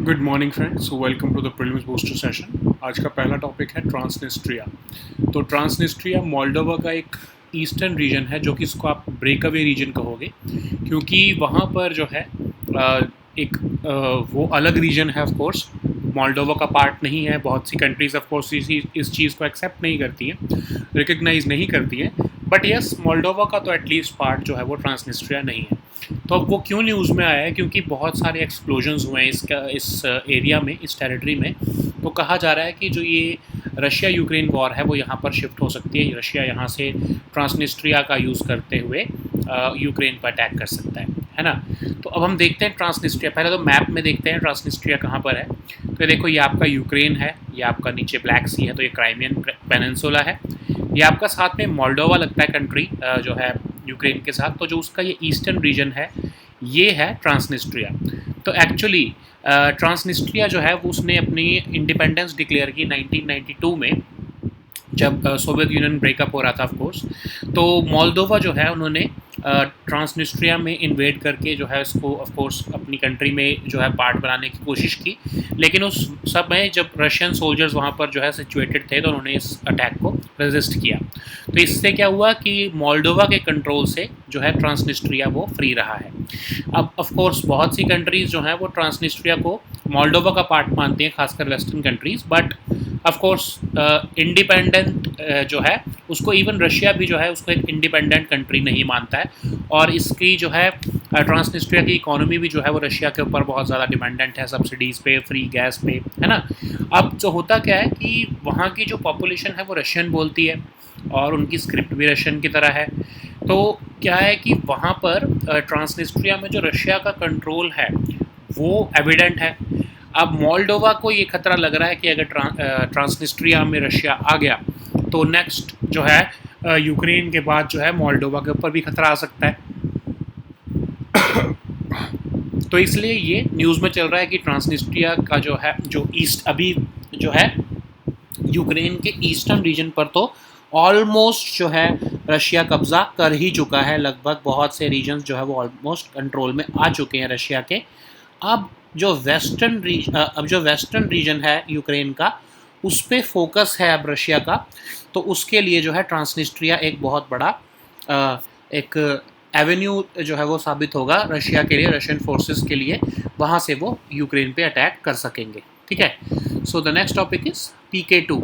Good morning friends, welcome to the prelims booster session. आज का पहला टॉपिक है ट्रांसनिस्ट्रिया। तो ट्रांसनिस्ट्रिया मोल्डोवा का एक ईस्टर्न रीजन है, जो कि इसको आप ब्रेकअवे रीजन कहोगे, क्योंकि वहाँ पर जो है एक वो अलग रीजन है। ऑफ कोर्स मोल्डोवा का पार्ट नहीं है। बहुत सी कंट्रीज ऑफ कोर्स इस चीज़ को एक्सेप्ट नहीं करती हैं, रिकग्नाइज नहीं करती हैं, बट यस, मोल्डोवा का तो एटलीस्ट पार्ट जो है वो ट्रांसनिस्ट्रिया नहीं है। तो अब वो क्यों न्यूज़ में आया है? क्योंकि बहुत सारे एक्सप्लोजन्स हुए हैं इस एरिया में, इस टेरिटरी में। तो कहा जा रहा है कि जो ये रशिया यूक्रेन वॉर है वो यहाँ पर शिफ्ट हो सकती है। रशिया यहाँ से ट्रांसनिस्ट्रिया का यूज़ करते हुए यूक्रेन पर अटैक कर सकता है ना। तो अब हम देखते हैं ट्रांसनिस्ट्रिया। पहले तो मैप में देखते हैं ट्रांसनिस्ट्रिया कहाँ पर है। तो ये देखो, ये आपका यूक्रेन है, ये आपका नीचे ब्लैक सी है, तो ये क्राइमियन पेनिनसुला है। ये आपका साथ में मोल्डोवा लगता है कंट्री जो है यूक्रेन के साथ। तो जो उसका ये ईस्टर्न रीजन है ये है ट्रांसनिस्ट्रिया। तो एक्चुअली ट्रांसनिस्ट्रिया जो है वो उसने अपनी इंडिपेंडेंस डिक्लेयर की 1992 में, जब सोवियत यूनियन ब्रेकअप हो रहा था ऑफ कोर्स। तो मोल्दोवा जो है उन्होंने ट्रांसनिस्ट्रिया में इन्वेड करके जो है इसको ऑफ कोर्स अपनी कंट्री में जो है पार्ट बनाने की कोशिश की। लेकिन उस समय जब रशियन सोल्जर्स वहाँ पर जो है सिचुएटेड थे, तो उन्होंने इस अटैक को रेजिस्ट किया। तो इससे क्या हुआ कि मोल्दोवा के कंट्रोल से जो है ट्रांसनिस्ट्रिया वो फ्री रहा है। अब ऑफ कोर्स बहुत सी कंट्रीज़ जो हैं वो ट्रांसनिस्ट्रिया को मोल्दोवा का पार्ट मानती हैं, खासकर western countries. But of course independent जो है उसको इवन रशिया भी जो है उसको एक इंडिपेंडेंट कंट्री नहीं मानता है। और इसकी जो है ट्रांसनिस्ट्रिया की इकोनॉमी भी जो है वो रशिया के ऊपर बहुत ज़्यादा डिपेंडेंट है, सब्सिडीज़ पे, फ्री गैस पे, है ना। अब जो होता क्या है कि वहाँ की जो पॉपुलेशन है वो रशियन बोलती है और उनकी स्क्रिप्ट भी रशियन की तरह है। तो क्या है कि वहाँ पर ट्रांसनिस्ट्रिया में जो रशिया का कंट्रोल है वो एविडेंट है। अब मोल्डोवा को ये खतरा लग रहा है कि अगर ट्रांसनिस्ट्रिया में रशिया आ गया तो नेक्स्ट जो है यूक्रेन के बाद जो है मोल्डोवा के ऊपर भी खतरा आ सकता है। तो इसलिए ये न्यूज़ में चल रहा है कि ट्रांसनिस्ट्रिया का जो है जो ईस्ट अभी जो है यूक्रेन के ईस्टर्न रीजन पर तो ऑलमोस्ट जो है रशिया कब्जा कर ही चुका है। लगभग बहुत से रीजन्स जो है वो ऑलमोस्ट कंट्रोल में आ चुके हैं रशिया के। अब जो वेस्टर्न रीजन है यूक्रेन का, उस पर फोकस है अब रशिया का। तो उसके लिए जो है ट्रांसनिस्ट्रिया एक बहुत बड़ा एक एवेन्यू जो है वो साबित होगा रशिया के लिए, रशियन फोर्सेस के लिए। वहाँ से वो यूक्रेन पे अटैक कर सकेंगे। ठीक है। So the next topic is PK2।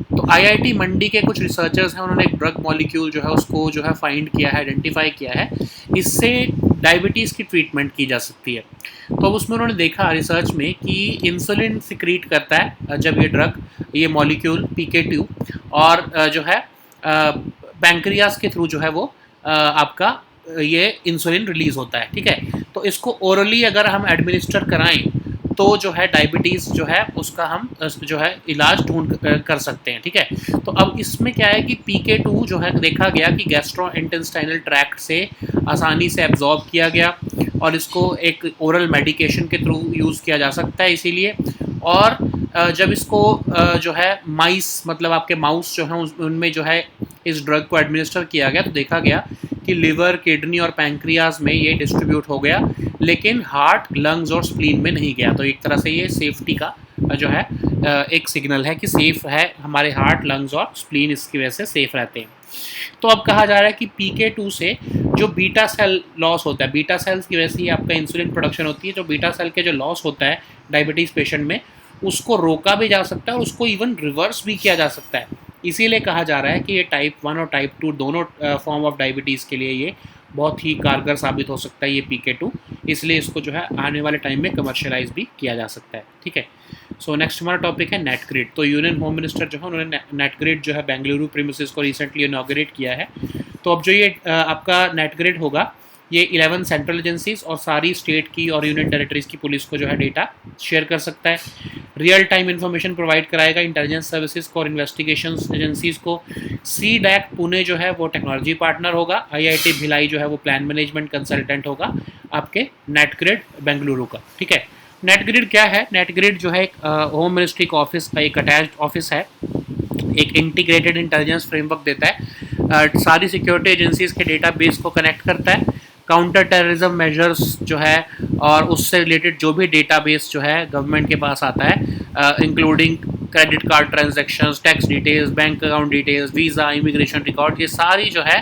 तो IIT मंडी के कुछ रिसर्चर्स हैं, उन्होंने एक ड्रग मॉलिक्यूल जो है उसको जो है फाइंड किया है, आइडेंटिफाई किया है। इससे डायबिटीज़ की ट्रीटमेंट की जा सकती है। तो उसमें उन्होंने देखा रिसर्च में कि इंसुलिन सिक्रीट करता है जब ये ड्रग, ये मॉलिक्यूल PK2, और जो है पैंक्रियास के थ्रू जो है वो आपका ये इंसुलिन रिलीज़ होता है। ठीक है। तो इसको ओरली अगर हम एडमिनिस्टर कराएं तो जो है डायबिटीज़ जो है उसका हम जो है इलाज ढूंढ कर सकते हैं। ठीक है। तो अब इसमें क्या है कि PK2 जो है देखा गया कि गैस्ट्रो इंटेस्टाइनल ट्रैक्ट से आसानी से एब्जॉर्ब किया गया और इसको एक ओरल मेडिकेशन के थ्रू यूज़ किया जा सकता है इसीलिए। और जब इसको जो है माइस, मतलब आपके माउस जो हैं उनमें जो है इस ड्रग को एडमिनिस्टर किया गया, तो देखा गया कि लिवर, किडनी और पैंक्रियाज में ये डिस्ट्रीब्यूट हो गया, लेकिन हार्ट, लंग्स और स्प्लीन में नहीं गया। तो एक तरह से ये सेफ्टी का जो है एक सिग्नल है कि सेफ़ है, हमारे हार्ट, लंग्स और स्प्लीन इसकी वजह से सेफ़ रहते हैं। तो अब कहा जा रहा है कि PK2 से जो बीटा सेल लॉस होता है, बीटा सेल्स की वजह से ही आपका इंसुलिन प्रोडक्शन होती है, जो बीटा सेल के जो लॉस होता है डायबिटीज़ पेशेंट में, उसको रोका भी जा सकता है और उसको इवन रिवर्स भी किया जा सकता है। इसीलिए कहा जा रहा है कि ये टाइप 1 और टाइप 2 दोनों फॉर्म ऑफ डायबिटीज़ के लिए ये बहुत ही कारगर साबित हो सकता है ये PK2। इसलिए इसको जो है आने वाले टाइम में कमर्शियलाइज भी किया जा सकता है। ठीक है। सो नेक्स्ट हमारा टॉपिक है नेट ग्रिड। तो यूनियन होम मिनिस्टर जो है उन्होंने नेट ग्रिड जो है बेंगलुरु प्रीमिसेस को रिसेंटली इनॉग्रेट किया है। तो अब जो ये आपका नेट ग्रिड होगा, ये 11 सेंट्रल एजेंसीज और सारी स्टेट की और यूनियन टेरिटरीज़ की पुलिस को जो है डेटा शेयर कर सकता है। रियल टाइम इन्फॉर्मेशन प्रोवाइड कराएगा इंटेलिजेंस सर्विसेज को और इन्वेस्टिगेशन एजेंसीज़ को। CDAC पुणे जो है वो टेक्नोलॉजी पार्टनर होगा। IIT भिलाई जो है वो प्लान मैनेजमेंट कंसल्टेंट होगा आपके नेट ग्रिड बेंगलुरु का। ठीक है। नेट ग्रिड क्या है? नेट ग्रिड जो है एक होम मिनिस्ट्री का ऑफिस का एक अटैच्ड ऑफिस है, एक इंटीग्रेटेड इंटेलिजेंस फ्रेमवर्क देता है, सारी सिक्योरिटी एजेंसीज के डेटाबेस को कनेक्ट करता है, काउंटर टेररिज्म मेजर्स जो है और उससे रिलेटेड जो भी डेटाबेस जो है गवर्नमेंट के पास आता है, including credit card transactions, tax details, bank account details, visa, immigration record, ये सारी जो है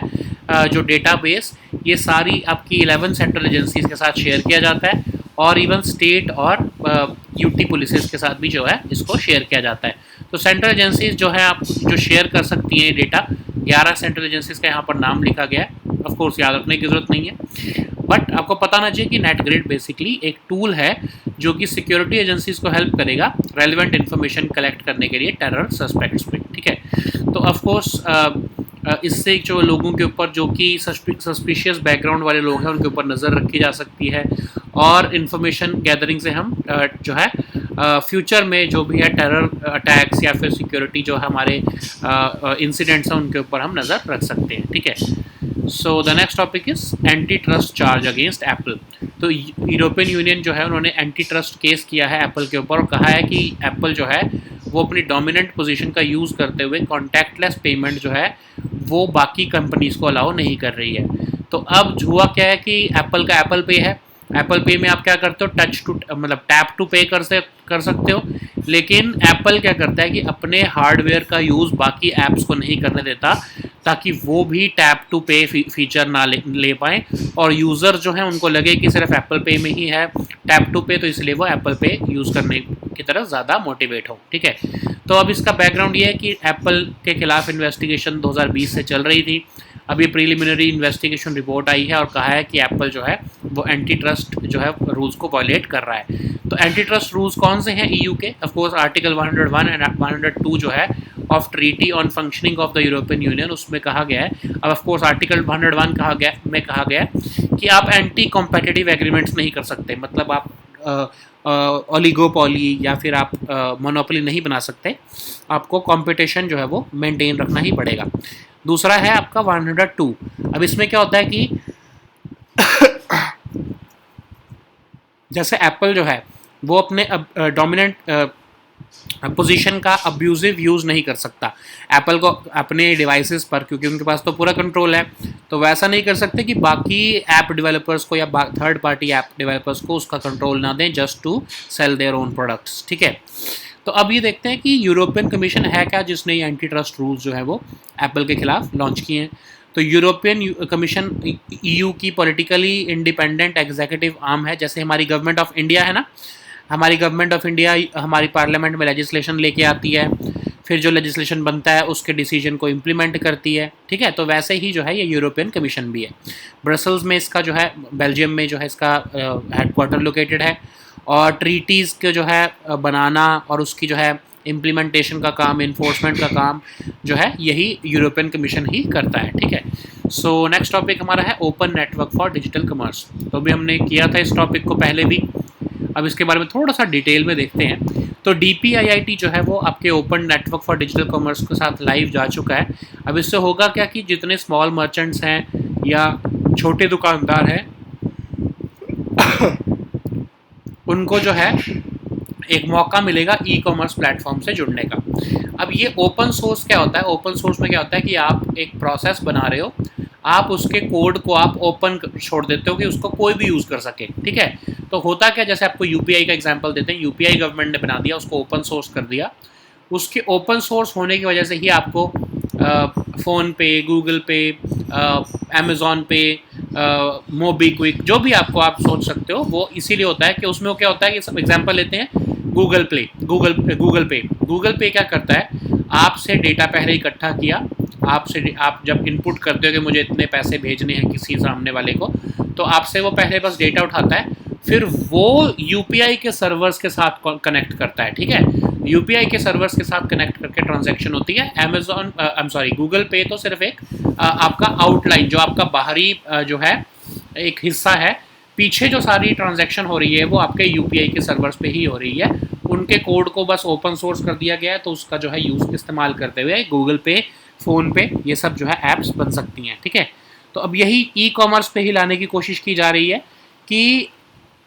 जो डेटाबेस, ये सारी आपकी 11 सेंट्रल एजेंसीज के साथ शेयर किया जाता है, और इवन स्टेट और यूटी पुलिस के साथ भी जो है इसको शेयर किया जाता है। तो सेंट्रल एजेंसीज जो है आप जो शेयर कर सकती हैं डेटा, 11 सेंट्रल एजेंसीज का यहाँ पर नाम लिखा गया है। ऑफ कोर्स याद रखने की जरूरत नहीं है, बट आपको पता ना चाहिए कि नेटग्रिड बेसिकली एक टूल है जो कि सिक्योरिटी एजेंसीज को हेल्प करेगा रेलिवेंट इन्फॉर्मेशन कलेक्ट करने के लिए टेरर सस्पेक्ट्स पे, ठीक है। तो ऑफ कोर्स इससे जो लोगों के ऊपर जो कि सस्पिशियस बैकग्राउंड वाले लोग हैं उनके ऊपर नज़र रखी जा सकती है, और इन्फॉर्मेशन गैदरिंग से हम जो है फ्यूचर में जो भी है टेरर अटैक्स या फिर सिक्योरिटी जो हमारे इंसिडेंट्स हैं उनके ऊपर हम नज़र रख सकते हैं, ठीक है। So the next topic is anti trust charge against Apple. तो यूरोपियन यूनियन जो है उन्होंने एंटी ट्रस्ट केस किया है एप्पल के ऊपर, और कहा है कि एप्पल जो है वो अपनी डोमिनेंट पोजीशन का यूज़ करते हुए कॉन्टैक्टलेस पेमेंट जो है वो बाकी कंपनीज को अलाउ नहीं कर रही है। तो अब हुआ क्या है कि एप्पल का एप्पल पे है, एप्पल पे में आप क्या करते हो, टच टू मतलब टैप टू पे कर सकते हो, लेकिन एप्पल क्या करता है कि अपने हार्डवेयर का यूज़ बाकी ऐप्स को नहीं करने देता, ताकि वो भी टैप टू पे फीचर ना ले पाएँ, और यूज़र जो है उनको लगे कि सिर्फ एप्पल पे में ही है टैप टू पे, तो इसलिए वो एप्पल पे यूज़ करने की तरफ ज़्यादा मोटिवेट हो, ठीक है। तो अब इसका बैकग्राउंड ये है कि एप्पल के खिलाफ इन्वेस्टिगेशन 2020 से चल रही थी। अभी प्रीलिमिनरी इन्वेस्टिगेशन रिपोर्ट आई है और कहा है कि एप्पल जो है वो एंटी ट्रस्ट जो है रूल्स को वायलेट कर रहा है। तो एंटी ट्रस्ट रूल्स कौन से हैं ईयू के? ऑफ कोर्स आर्टिकल 101 एंड 102 जो है of treaty on functioning of the European union, उसमें कहा गया है। अब ऑफ कोर्स आर्टिकल 101 कहा गया कि आप एंटी कॉम्पिटिटिव एग्रीमेंट्स नहीं कर सकते, मतलब आप ओलिगोपॉली या फिर आप मोनोपोली नहीं बना सकते, आपको कंपटीशन जो है वो मेंटेन रखना ही पड़ेगा। दूसरा है आपका 102। अब इसमें क्या होता है कि जैसे एप्पल जो है वो अपने डोमिनेंट पोजीशन का अब्यूजिव यूज़ नहीं कर सकता एप्पल को अपने डिवाइसेस पर, क्योंकि उनके पास तो पूरा कंट्रोल है, तो वैसा नहीं कर सकते कि बाकी ऐप डेवलपर्स को या थर्ड पार्टी ऐप डेवलपर्स को उसका कंट्रोल ना दें just to sell their own products, ठीक है। तो अब ये देखते हैं कि यूरोपियन कमीशन है क्या जिसने ये एंटी ट्रस्ट रूल्स जो है वो एप्पल के खिलाफ लॉन्च किए हैं। तो यूरोपियन कमीशन ईयू की पॉलिटिकली इंडिपेंडेंट एग्जीक्यूटिव आर्म है, जैसे हमारी गवर्नमेंट ऑफ इंडिया है ना, हमारी गवर्नमेंट ऑफ इंडिया हमारी पार्लियामेंट में लेजिस्लेशन लेके आती है, फिर जो लेजिस्लेशन बनता है उसके डिसीजन को इम्प्लीमेंट करती है, ठीक है। तो वैसे ही जो है ये यूरोपियन कमीशन भी है। ब्रसल्स में इसका जो है, बेल्जियम में जो है इसका हेडक्वार्टर लोकेटेड है, और ट्रीटीज़ के जो है बनाना और उसकी जो है इम्प्लीमेंटेशन का काम, इन्फोर्समेंट का काम जो है यही यूरोपियन कमीशन ही करता है, ठीक है। सो नेक्स्ट टॉपिक हमारा है open network for digital commerce. तो अभी हमने किया था इस टॉपिक को पहले भी, अब इसके बारे में थोड़ा सा डिटेल में देखते हैं। तो DPIIT जो है वो आपके open network for digital commerce के साथ लाइव जा चुका है। अब इससे होगा क्या कि जितने स्मॉल मर्चेंट्स हैं या छोटे दुकानदार हैं उनको जो है एक मौका मिलेगा ई कॉमर्स प्लेटफॉर्म से जुड़ने का। अब ये ओपन सोर्स क्या होता है? ओपन सोर्स में क्या होता है कि आप एक प्रोसेस बना रहे हो, आप उसके कोड को आप ओपन छोड़ देते हो कि उसको कोई भी यूज़ कर सके, ठीक है। तो होता क्या, जैसे आपको UPI का एग्जांपल देते हैं, UPI गवर्नमेंट ने बना दिया, उसको ओपन सोर्स कर दिया। उसके ओपन सोर्स होने की वजह से ही आपको फ़ोन पे, गूगल पे, अमेज़ॉन पे, मोबीक्विक, जो भी आपको आप सोच सकते हो वो इसीलिए होता है कि उसमें वो क्या होता है कि सब एग्जांपल लेते हैं गूगल पे क्या करता है, आपसे डेटा पहले इकट्ठा किया, आपसे आप जब इनपुट करते हो कि मुझे इतने पैसे भेजने हैं किसी सामने वाले को, तो आपसे वो पहले बस डेटा उठाता है, फिर वो UPI के सर्वर्स के साथ कनेक्ट करता है, ठीक है। UPI के सर्वर्स के साथ कनेक्ट करके ट्रांजैक्शन होती है। गूगल पे तो सिर्फ एक आपका आउटलाइन, जो आपका बाहरी जो है एक हिस्सा है, पीछे जो सारी ट्रांजैक्शन हो रही है वो आपके UPI के सर्वर्स पे ही हो रही है। उनके कोड को बस ओपन सोर्स कर दिया गया है, तो उसका जो है यूज़ इस्तेमाल करते हुए गूगल पे, फ़ोन पे, ये सब जो है ऐप्स बन सकती हैं, ठीक है। तो अब यही ई कॉमर्स पे ही लाने की कोशिश की जा रही है कि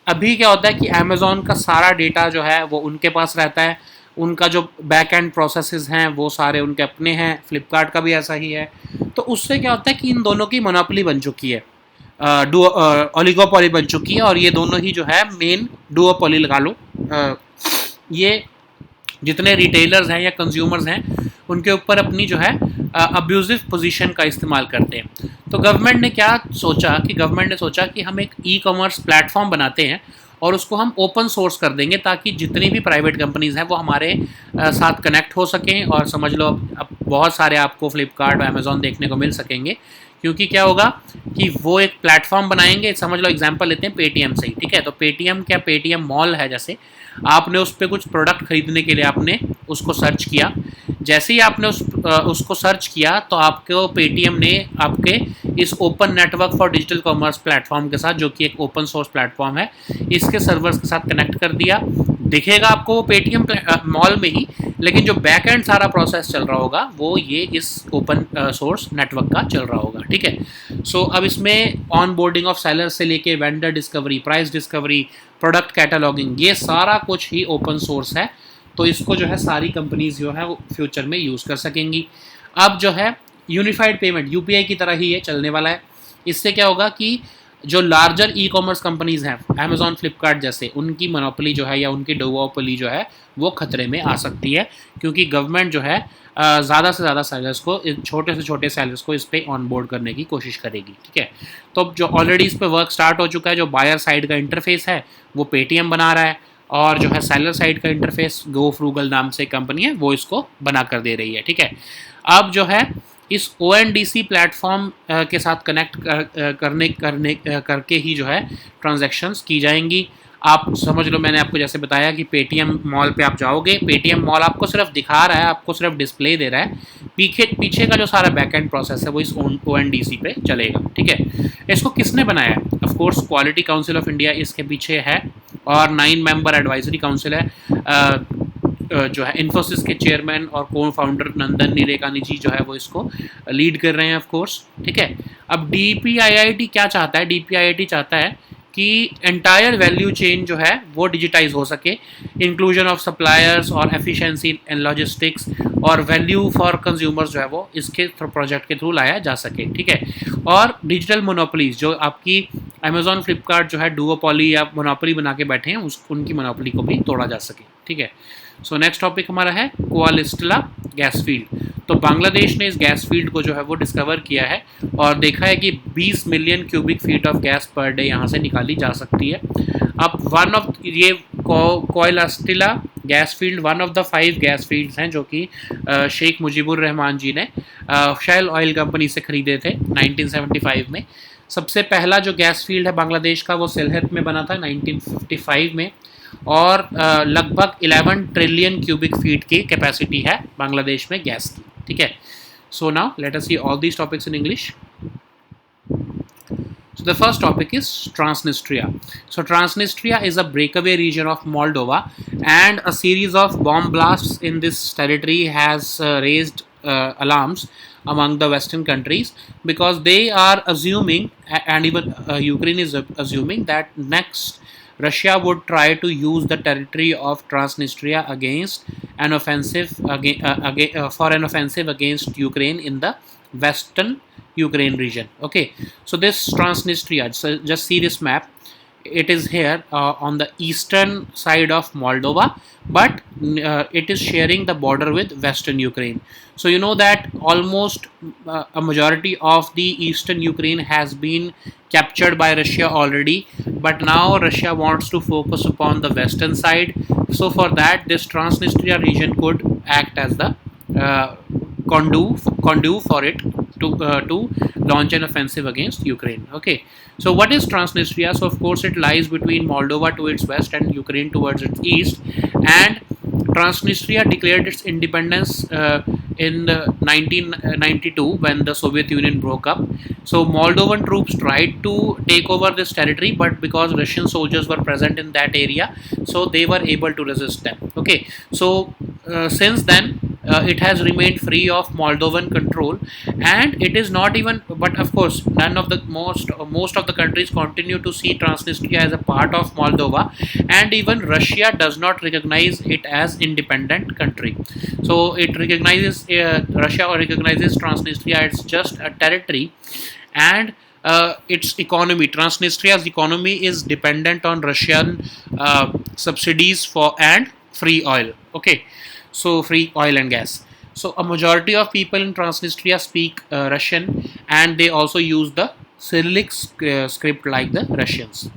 अभी क्या होता है कि अमेज़ॉन का सारा डेटा जो है वो उनके पास रहता है, उनका जो बैक एंड प्रोसेसेस हैं वो सारे उनके अपने हैं, फ्लिपकार्ट का भी ऐसा ही है। तो उससे क्या होता है कि इन दोनों की मोनोपोली बन चुकी है। ओलिगोपोली बन चुकी है, और ये दोनों ही जो है मेन डुओपोली लगा लो। ये जितने रिटेलर्स हैं या कंज्यूमर्स हैं उनके ऊपर अपनी जो है अब्यूजिव पोजीशन का इस्तेमाल करते हैं। तो गवर्नमेंट ने क्या सोचा कि हम एक ई कॉमर्स प्लेटफॉर्म बनाते हैं और उसको हम ओपन सोर्स कर देंगे, ताकि जितनी भी प्राइवेट कंपनीज हैं वो हमारे साथ कनेक्ट हो सकें। और समझ लो अब बहुत सारे आपको फ्लिपकार्ट और अमेजोन देखने को मिल सकेंगे, क्योंकि क्या होगा कि वो एक प्लेटफॉर्म बनाएंगे। समझ लो एग्जांपल लेते हैं पेटीएम से ही, ठीक है। तो पेटीएम क्या, पेटीएम मॉल है, जैसे आपने उस पर कुछ प्रोडक्ट खरीदने के लिए आपने उसको सर्च किया। जैसे ही आपने उसको सर्च किया तो आपको पेटीएम ने आपके इस open network for digital commerce platform के साथ, जो कि एक ओपन सोर्स प्लेटफॉर्म है, इसके सर्वर्स के साथ कनेक्ट कर दिया। दिखेगा आपको वो पेटीएम मॉल में ही, लेकिन जो बैक एंड सारा प्रोसेस चल रहा होगा वो ये इस ओपन सोर्स नेटवर्क का चल रहा होगा, ठीक है। सो अब इसमें ऑन बोर्डिंग ऑफ सेलर्स से लेके vendor discovery, price discovery, product cataloguing, ये सारा कुछ ही ओपन सोर्स है। तो इसको जो है सारी कंपनीज जो है वो फ्यूचर में यूज़ कर सकेंगी। अब जो है यूनिफाइड पेमेंट यूपीआई की तरह ही ये चलने वाला है। इससे क्या होगा कि जो लार्जर ई कॉमर्स कंपनीज हैं, अमेजॉन, फ्लिपकार्ट जैसे, उनकी मोनोपोली जो है या उनकी डुओपोली जो है वो खतरे में आ सकती है, क्योंकि गवर्नमेंट जो है ज़्यादा से ज़्यादा सेलर्स को, छोटे से छोटे सेलर्स को इस पर ऑन बोर्ड करने की कोशिश करेगी, ठीक है। तो जो ऑलरेडी इस पर वर्क स्टार्ट हो चुका है, जो बायर साइड का इंटरफेस है वो पेटीएम बना रहा है, और जो है सेलर साइड का इंटरफेस गो फ्रूगल नाम से कंपनी है वो इसको बना कर दे रही है, ठीक है। अब जो है इस ONDC प्लेटफॉर्म के साथ कनेक्ट करके ही जो है ट्रांजैक्शंस की जाएंगी। आप समझ लो, मैंने आपको जैसे बताया कि पेटीएम मॉल पे आप जाओगे, पेटीएम मॉल आपको सिर्फ दिखा रहा है, आपको सिर्फ डिस्प्ले दे रहा है, पीछे का जो सारा बैक एंड प्रोसेस है वो इस ONDC पे चलेगा, ठीक है। इसको किसने बनाया है? Of course quality council of India इसके पीछे है, और 9 मेंबर एडवाइजरी काउंसिल है। जो है इन्फोसिस के चेयरमैन और को फाउंडर नंदन नीलेकानी जी जो है वो इसको लीड कर रहे हैं, ऑफ कोर्स, ठीक है। अब DPIIT क्या चाहता है? DPIIT चाहता है कि एंटायर वैल्यू चेन जो है वो डिजिटाइज हो सके, इंक्लूजन ऑफ सप्लायर्स और एफिशिएंसी इन लॉजिस्टिक्स और वैल्यू फॉर कंज्यूमर्स जो है वो इसके प्रोजेक्ट के थ्रू लाया जा सके, ठीक है। और डिजिटल मोनोपोलीज, जो आपकी अमेजॉन, फ्लिपकार्ट जो है डुओपोली या मोनोपोली बना के बैठे हैं, उनकी मोनोपोली को भी तोड़ा जा सके, ठीक है। सो नेक्स्ट टॉपिक हमारा है कोआलिस्टला गैस फील्ड। तो बांग्लादेश ने इस गैस फील्ड को जो है वो डिस्कवर किया है और देखा है कि 20 million cubic feet of gas per day यहाँ से निकाली जा सकती है। अब वन ऑफ ये कोआलिस्टला gas field one of the 5 gas fields हैं जो कि शेख मुजीबुर रहमान जी ने शेल ऑयल कंपनी से खरीदे थे 1975 में। सबसे पहला जो गैस फील्ड है बांग्लादेश का वो सिलहट में बना था 1955 में, और लगभग 11 ट्रिलियन क्यूबिक फीट की कैपेसिटी है बांग्लादेश में गैस की, ठीक है। So now let us see all these topics in English. So the first topic is Transnistria. So Transnistria is a breakaway region of Moldova, and a series of bomb blasts in this territory has raised alarms among the Western countries, because they are assuming, and even Ukraine is assuming, that next Russia would try to use the territory of Transnistria against an offensive for an offensive against Ukraine in the western Ukraine region. Okay, so this Transnistria, so just see this map. It is here on the eastern side of Moldova, but it is sharing the border with western Ukraine. So you know that almost a majority of the eastern Ukraine has been captured by Russia already, but now Russia wants to focus upon the western side. So for that, this Transnistria region could act as the conduit for it to launch an offensive against Ukraine. Okay, so what is Transnistria? So of course it lies between Moldova to its west and Ukraine towards its east, and Transnistria declared its independence in 1992 when the Soviet Union broke up. So Moldovan troops tried to take over this territory, but because Russian soldiers were present in that area, so they were able to resist them. Okay, so since then it has remained free of Moldovan control, and it is not even, but of course none of the most of the countries continue to see Transnistria as a part of Moldova, and even Russia does not recognize it as independent country. So it recognizes Russia recognizes Transnistria as just a territory, and its economy, Transnistria's economy is dependent on Russian subsidies for and free oil. Okay, so free oil and gas. So a majority of people in Transnistria speak Russian, and they also use the Cyrillic script like the Russians.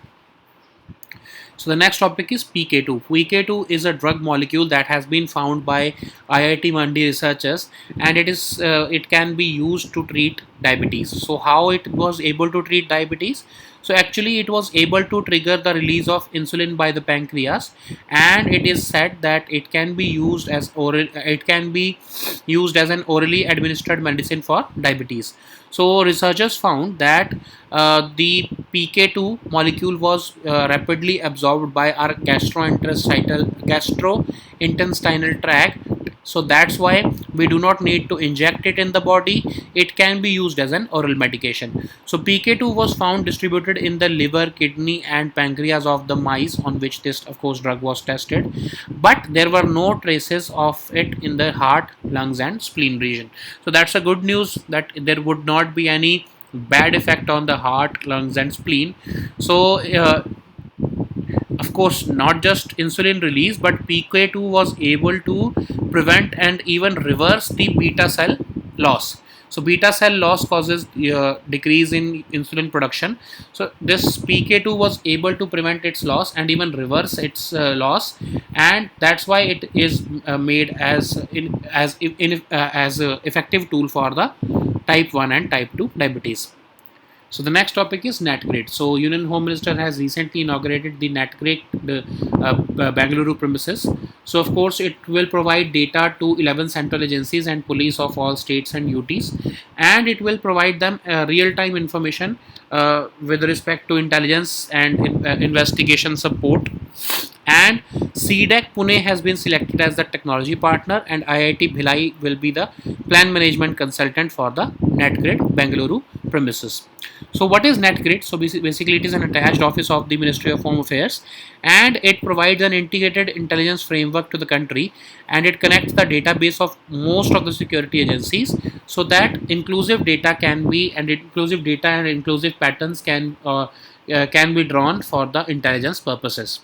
So the next topic is PK2. PK2 is a drug molecule that has been found by IIT Mandi researchers, and it can be used to treat diabetes. So how it was able to treat diabetes? So actually it was able to trigger the release of insulin by the pancreas, and it is said that it can be used as oral. It can be used as an orally administered medicine for diabetes. So researchers found that the PK2 molecule was rapidly absorbed by our gastrointestinal tract. So that's why we do not need to inject it in the body. It can be used as an oral medication. So PK2 was found distributed in the liver, kidney and pancreas of the mice on which this of course drug was tested, but there were no traces of it in the heart, lungs and spleen region. So that's a good news that there would not be any bad effect on the heart, lungs and spleen. So of course not just insulin release, but PK2 was able to prevent and even reverse the beta cell loss. So beta cell loss causes decrease in insulin production. So this PK2 was able to prevent its loss and even reverse its loss, and that's why it is made as effective tool for the type 1 and type 2 diabetes. So the next topic is NatGrid. So Union Home Minister has recently inaugurated the NatGrid Bengaluru premises. So of course it will provide data to 11 central agencies and police of all states and UTs, and it will provide them real-time information with respect to intelligence and investigation support. And CDEC Pune has been selected as the technology partner, and IIT Bhilai will be the plan management consultant for the NatGrid Bengaluru premises. So what is NatGrid? So basically it is an attached office of the Ministry of Home Affairs, and it provides an integrated intelligence framework to the country, and it connects the database of most of the security agencies so that inclusive data and inclusive patterns can be drawn for the intelligence purposes.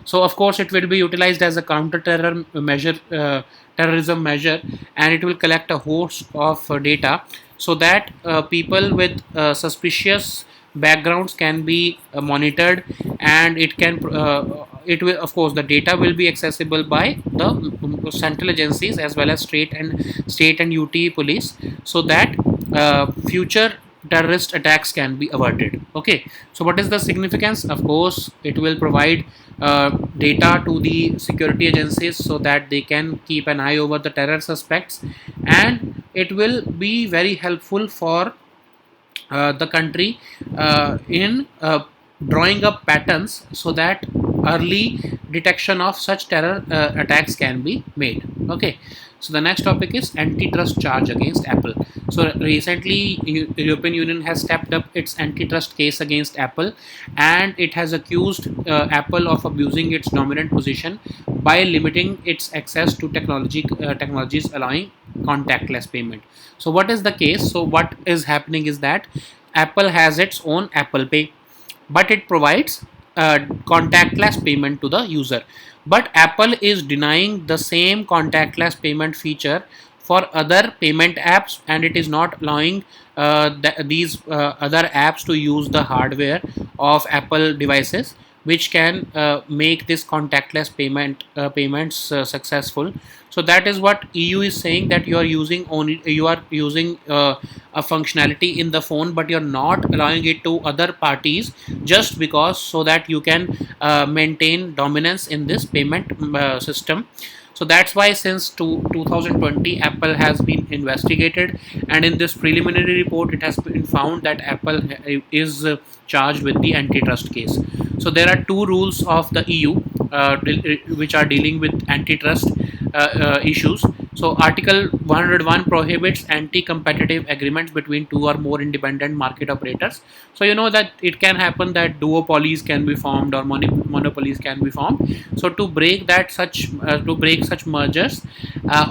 So of course it will be utilized as a terrorism measure, and it will collect a host of data so that people with suspicious backgrounds can be monitored, and it will of course the data will be accessible by the central agencies as well as state and UT police, so that future terrorist attacks can be averted. Okay, so what is the significance? Of course it will provide data to the security agencies so that they can keep an eye over the terror suspects, and it will be very helpful for the country in drawing up patterns so that early detection of such terror attacks can be made. Okay, so the next topic is antitrust charge against Apple. So recently European Union has stepped up its antitrust case against Apple, and it has accused Apple of abusing its dominant position by limiting its access to technologies allowing contactless payment. So what is the case? So what is happening is that Apple has its own Apple Pay, but it provides contactless payment to the user. But Apple is denying the same contactless payment feature for other payment apps, and it is not allowing these other apps to use the hardware of Apple devices, which can make this contactless payments successful. So that is what EU is saying, that you are using a functionality in the phone, but you're not allowing it to other parties just because so that you can maintain dominance in this payment system. So that's why since 2020 Apple has been investigated, and in this preliminary report it has been found that Apple is charged with the antitrust case. So there are two rules of the EU which are dealing with antitrust issues. So Article 101 prohibits anti-competitive agreements between two or more independent market operators. So you know that it can happen that duopolies can be formed or monopolies can be formed. So to break such mergers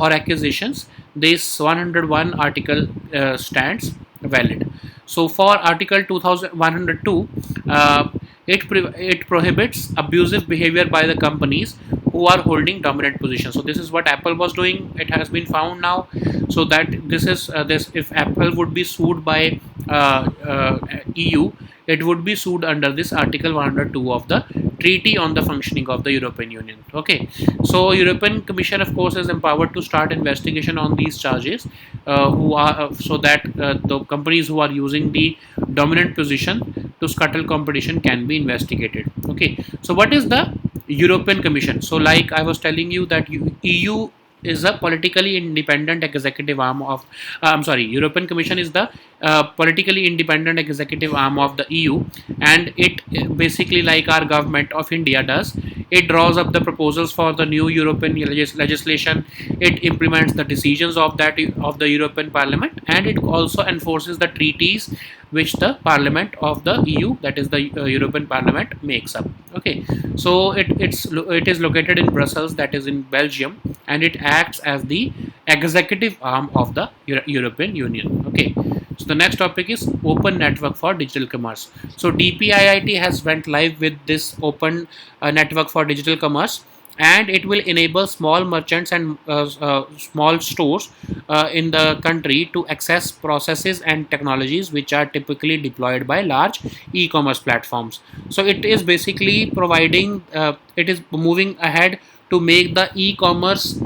or acquisitions, this 101 article stands. valid. So for Article 2102, it prohibits abusive behavior by the companies who are holding dominant positions. So this is what Apple was doing. It has been found now. So that this is this if Apple would be sued by EU, it would be sued under this Article 102 of the Treaty on the Functioning of the European Union. Okay, so European Commission, of course, is empowered to start investigation on these charges, who are so that the companies who are using the dominant position to scuttle competition can be investigated. Okay, so what is the European Commission? So, like I was telling you that EU is a politically independent executive arm of I'm sorry, European Commission is the politically independent executive arm of the EU, and it basically, like our government of India does, it draws up the proposals for the new European legislation. It implements the decisions of the European Parliament, and it also enforces the treaties which the Parliament of the EU, that is the European Parliament, makes up. Okay, so it is located in Brussels, that is in Belgium, and it acts as the executive arm of the European Union. Okay, so the next topic is open network for digital commerce. So DPIIT has went live with this open network for digital commerce, and it will enable small merchants and small stores in the country to access processes and technologies which are typically deployed by large e-commerce platforms. So it is basically providing it is moving ahead to make the e-commerce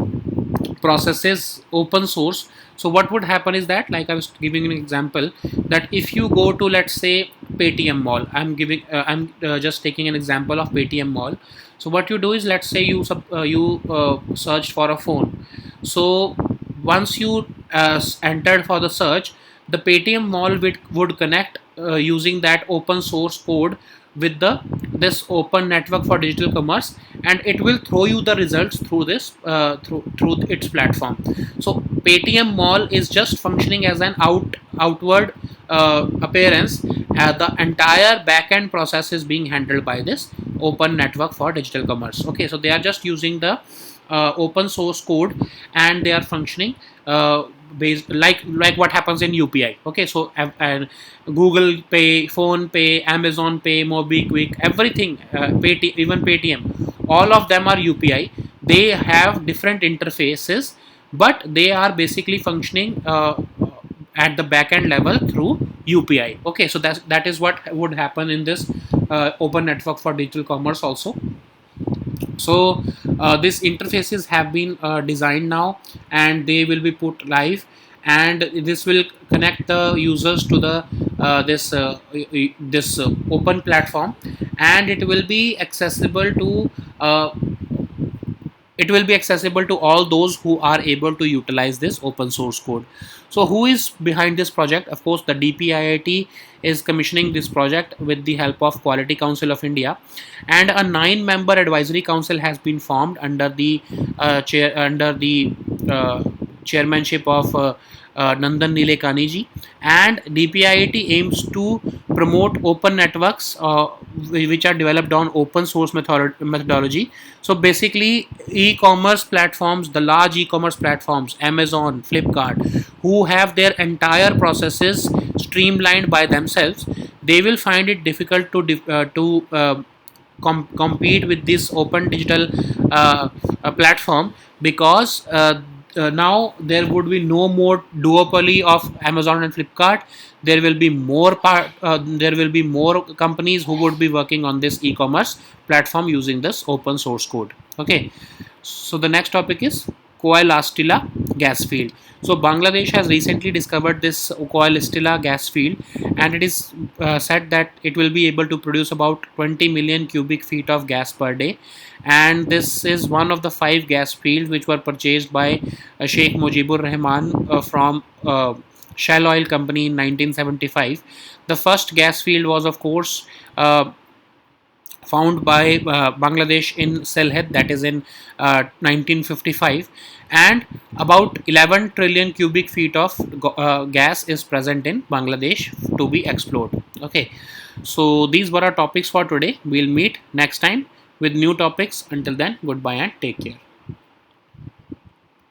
processes open source. So what would happen is that, like I was giving an example, that if you go to, let's say, Paytm Mall, I'm just taking an example of Paytm Mall. So what you do is, let's say you searched for a phone. So once you entered for the search, the Paytm Mall would connect using that open source code with this open network for digital commerce, and it will throw you the results through this through its platform. So Paytm Mall is just functioning as an outward appearance. The entire backend process is being handled by this open network for digital commerce. Okay, so they are just using the open source code, and they are functioning based like what happens in UPI. Okay, so Google Pay, Phone Pay, Amazon Pay, MobiKwik, everything, even Paytm, all of them are UPI. They have different interfaces, but they are basically functioning at the backend level through UPI. Okay, so that is what would happen in this open network for digital commerce also. So these interfaces have been designed now, and they will be put live, and this will connect the users to the this open platform, and it will be accessible to all those who are able to utilize this open source code. So who is behind this project? Of course, the DPIIT is commissioning this project with the help of Quality Council of India, and a 9-member advisory council has been formed under the chairmanship of Nandan Nilekani ji. And DPIIT aims to promote open networks which are developed on open source methodology. So basically, e-commerce platforms, the large e-commerce platforms, Amazon, Flipkart, who have their entire processes streamlined by themselves, they will find it difficult to compete with this open digital platform, because now there would be no more duopoly of Amazon and Flipkart. There will be more companies who would be working on this e-commerce platform using this open source code. Okay, so the next topic is Koilastilla gas field. So Bangladesh has recently discovered this Koilastilla gas field, and it is said that it will be able to produce about 20 million cubic feet of gas per day. And this is one of the 5 gas fields which were purchased by Sheikh Mujibur Rahman from Shell Oil Company in 1975. The first gas field was, of course, found by Bangladesh in Selhet, that is in 1955, and about 11 trillion cubic feet of gas is present in Bangladesh to be explored. Okay, so these were our topics for today. We'll meet next time with new topics. Until then, goodbye and take care.